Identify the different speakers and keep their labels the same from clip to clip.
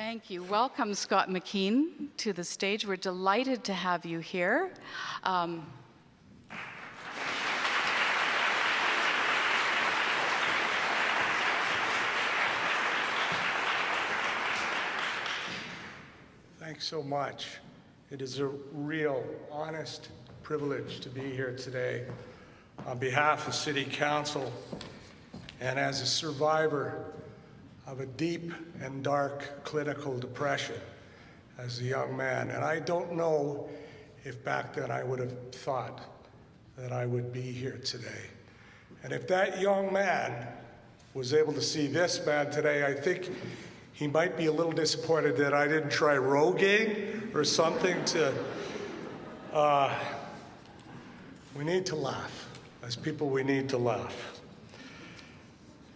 Speaker 1: Thank you. Welcome, Scott McKeen, to the stage. We're delighted to have you here.
Speaker 2: Thanks so much. It is a real, honest privilege to be here today on behalf of City Council and as a survivor of a deep and dark clinical depression as a young man. And I don't know if back then I would have thought that I would be here today. And if that young man was able to see this man today, I think he might be a little disappointed that I didn't try Rogaine or something to, we need to laugh. As people, we need to laugh.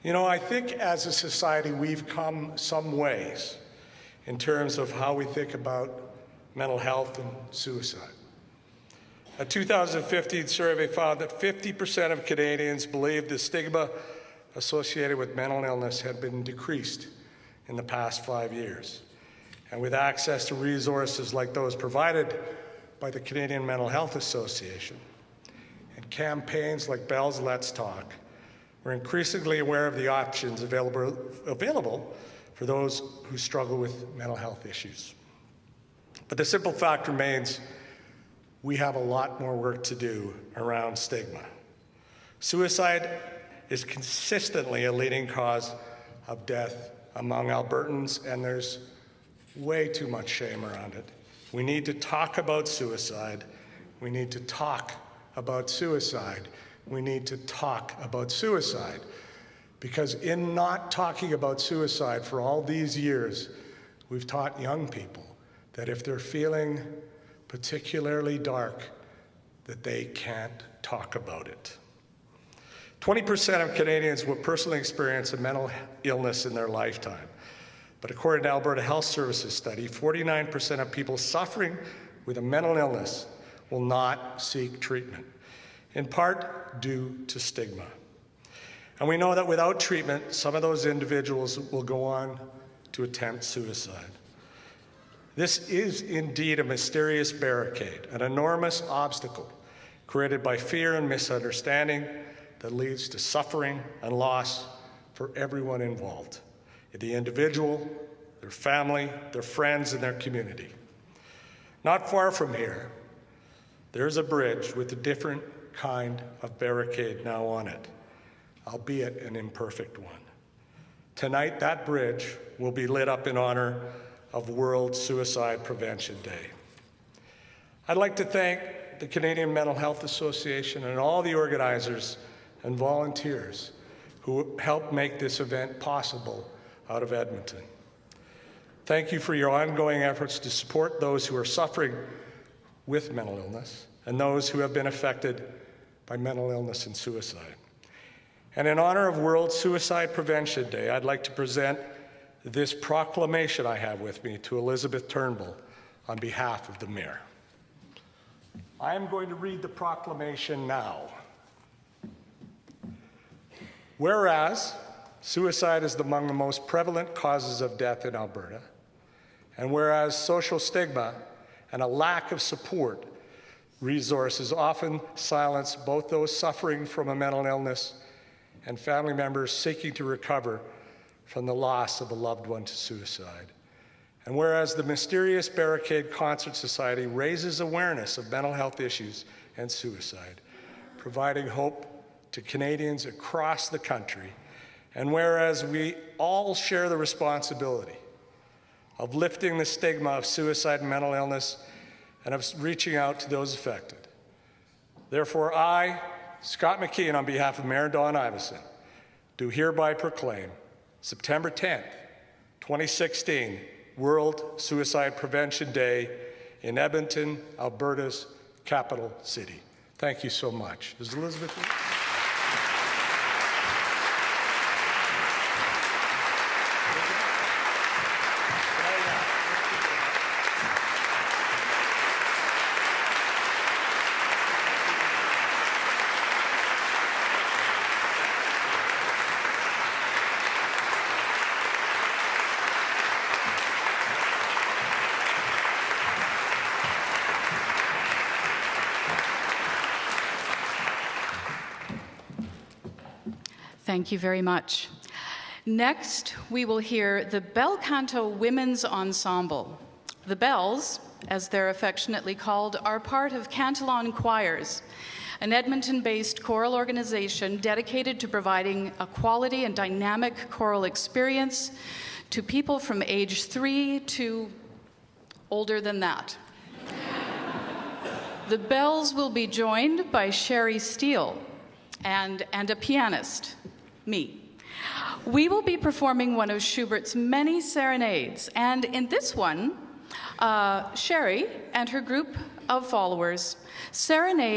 Speaker 2: You know, I think as a society, we've come some ways in terms of how we think about mental health and suicide. A 2015 survey found that 50% of Canadians believe the stigma associated with mental illness had been decreased in the past 5 years. And with access to resources like those provided by the Canadian Mental Health Association and campaigns like Bell's Let's Talk, we're increasingly aware of the options available for those who struggle with mental health issues. But the simple fact remains, we have a lot more work to do around stigma. Suicide is consistently a leading cause of death among Albertans, and there's way too much shame around it. We need to talk about suicide. We need to talk about suicide. We need to talk about suicide. Because in not talking about suicide for all these years, we've taught young people that if they're feeling particularly dark, that they can't talk about it. 20% of Canadians will personally experience a mental illness in their lifetime. But according to Alberta Health Services study, 49% of people suffering with a mental illness will not seek treatment, in part due to stigma. And we know that without treatment, some of those individuals will go on to attempt suicide. This is indeed a mysterious barricade, an enormous obstacle created by fear and misunderstanding that leads to suffering and loss for everyone involved, the individual, their family, their friends, and their community. Not far from here, there's a bridge with a different kind of barricade now on it, albeit an imperfect one. Tonight, that bridge will be lit up in honor of World Suicide Prevention Day. I'd like to thank the Canadian Mental Health Association and all the organizers and volunteers who helped make this event possible out of Edmonton. Thank you for your ongoing efforts to support those who are suffering with mental illness and those who have been affected by mental illness and suicide. And in honor of World Suicide Prevention Day, I'd like to present this proclamation I have with me to Elizabeth Turnbull on behalf of the Mayor. I am going to read the proclamation now. Whereas suicide is among the most prevalent causes of death in Alberta, and whereas social stigma and a lack of support resources often silence both those suffering from a mental illness and family members seeking to recover from the loss of a loved one to suicide. And whereas the mysterious Barricade Concert Society raises awareness of mental health issues and suicide, providing hope to Canadians across the country, and whereas we all share the responsibility of lifting the stigma of suicide and mental illness and of reaching out to those affected. Therefore, I, Scott McKeen, on behalf of Mayor Dawn Iveson, do hereby proclaim September 10th, 2016, World Suicide Prevention Day in Edmonton, Alberta's capital city. Thank you so much. Is Elizabeth here?
Speaker 1: Thank you very much. Next, we will hear the Bel Canto Women's Ensemble. The Bells, as they're affectionately called, are part of Cantillon Choirs, an Edmonton-based choral organization dedicated to providing a quality and dynamic choral experience to people from age 3 to older than that. The Bells will be joined by Sherry Steele and a pianist, me. We will be performing one of Schubert's many serenades, and in this one, Sherry and her group of followers serenade